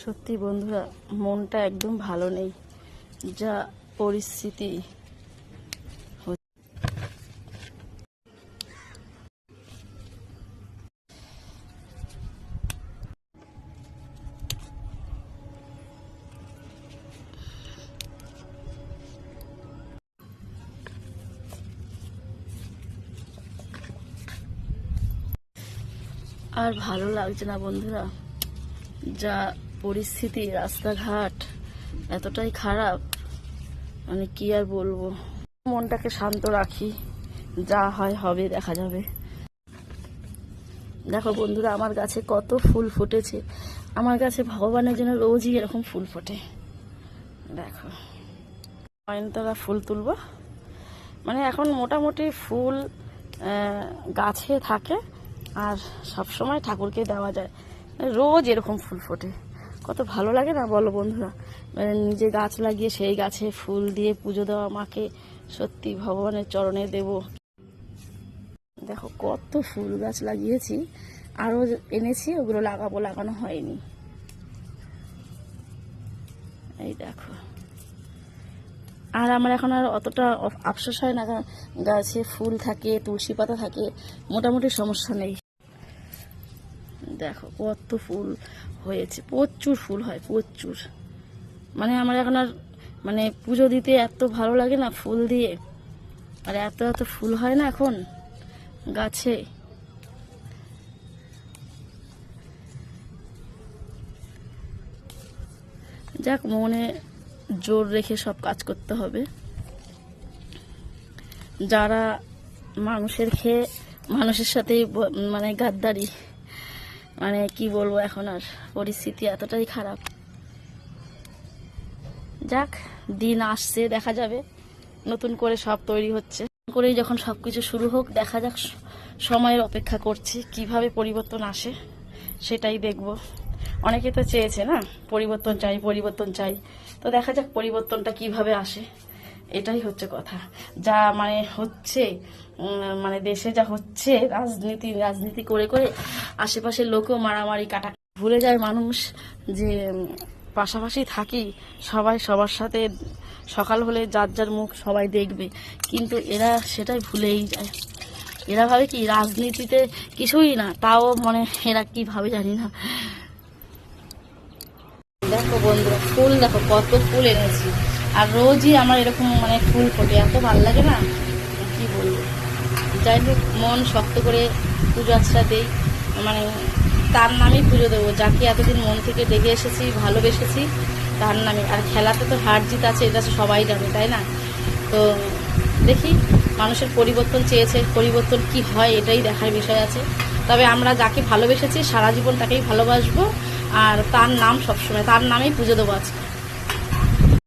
সত্যি বন্ধুরা, মনটা একদম ভালো নেই, যা পরিস্থিতি। আর ভালো লাগছে না বন্ধুরা, যা পরিস্থিতি, রাস্তাঘাট এতটাই খারাপ, মানে কি আর বলবো। মনটাকে শান্ত রাখি, যা হয় হবে, দেখা যাবে। দেখো বন্ধুরা, আমার গাছে কত ফুল ফুটেছে। আমার গাছে ভগবানের জন্য রোজই এরকম ফুল ফোটে। দেখো, নয়নতারা ফুল তুলবো, মানে এখন মোটামুটি ফুল গাছে থাকে আর সব সময় ঠাকুরকে দেওয়া যায়। রোজ এরকম ফুল ফোটে, কত ভালো লাগে না বলো বন্ধুরা। মানে নিজে গাছ লাগিয়ে সেই গাছে ফুল দিয়ে পুজো দেওয়া মাকে, সত্যি ভগবানের চরণে দেব। দেখো কত ফুল গাছ লাগিয়েছি, আরও এনেছি, ওগুলো লাগানো হয়নি। এই দেখো, আর আমার এখন আর অতটা আফসোস হয় না, গাছে ফুল থাকে, তুলসী পাতা থাকে, মোটামুটি সমস্যা নেই। দেখো কত ফুল হয়েছে, প্রচুর ফুল হয়, প্রচুর। মানে আমার এখন আর মানে পুজো দিতে এত ভালো লাগে না ফুল দিয়ে, আর এত এত ফুল হয় না এখন গাছে। যাক, মনে জোর রেখে সব কাজ করতে হবে। যারা মানুষের খেয়ে মানুষের সাথেই মানে গাদ্দারি, মানে কি বলবো, এখন আর পরিস্থিতি এতটাই খারাপ। যাক, দিন আসছে, দেখা যাবে, নতুন করে সব তৈরি হচ্ছে করেই যখন সবকিছু শুরু হোক, দেখা যাক। সময়ের অপেক্ষা করছি, কিভাবে পরিবর্তন আসে সেটাই দেখব। অনেকে তো চেয়েছে না, পরিবর্তন চাই, পরিবর্তন চাই, তো দেখা যাক পরিবর্তনটা কিভাবে আসে। এটাই হচ্ছে কথা। যা মানে হচ্ছে, মানে দেশে যা হচ্ছে, রাজনীতি করে করে আশেপাশের লোকও মারামারি কাটা, ভুলে যায় মানুষ যে পাশাপাশি থাকি, সবাই সবার সাথে, সকাল হলে যার যার মুখ সবাই দেখবে, কিন্তু এরা সেটাই ভুলেই যায়। এরা ভাবে কি রাজনীতিতে কিছুই না, তাও মানে এরা কি ভাবে জানি না। দেখো বন্ধুরা, ফুল দেখো কত ফুল এনেছি, আর রোজই আমার এরকম মানে ফুল ফোটে, এত ভালো লাগে না কি বলবো। যাই হোক, মন শক্ত করে পুজো আচ্ছা দেই, মানে তার নামেই পুজো দেবো, যাকে এতদিন মন থেকে দেখে এসেছি, ভালোবেসেছি, তার নামে। আর খেলাতে তো হার জিত আছে, এটা সবাই জানে, তাই না? তো দেখি, মানুষের পরিবর্তন চেয়েছে, পরিবর্তন কি হয় এটাই দেখার বিষয় আছে। তবে আমরা যাকে ভালোবেসেছি সারা জীবন তাকেই ভালোবাসবো, আর তার নাম সবসময়, তার নামেই পুজো দেবো আজকে।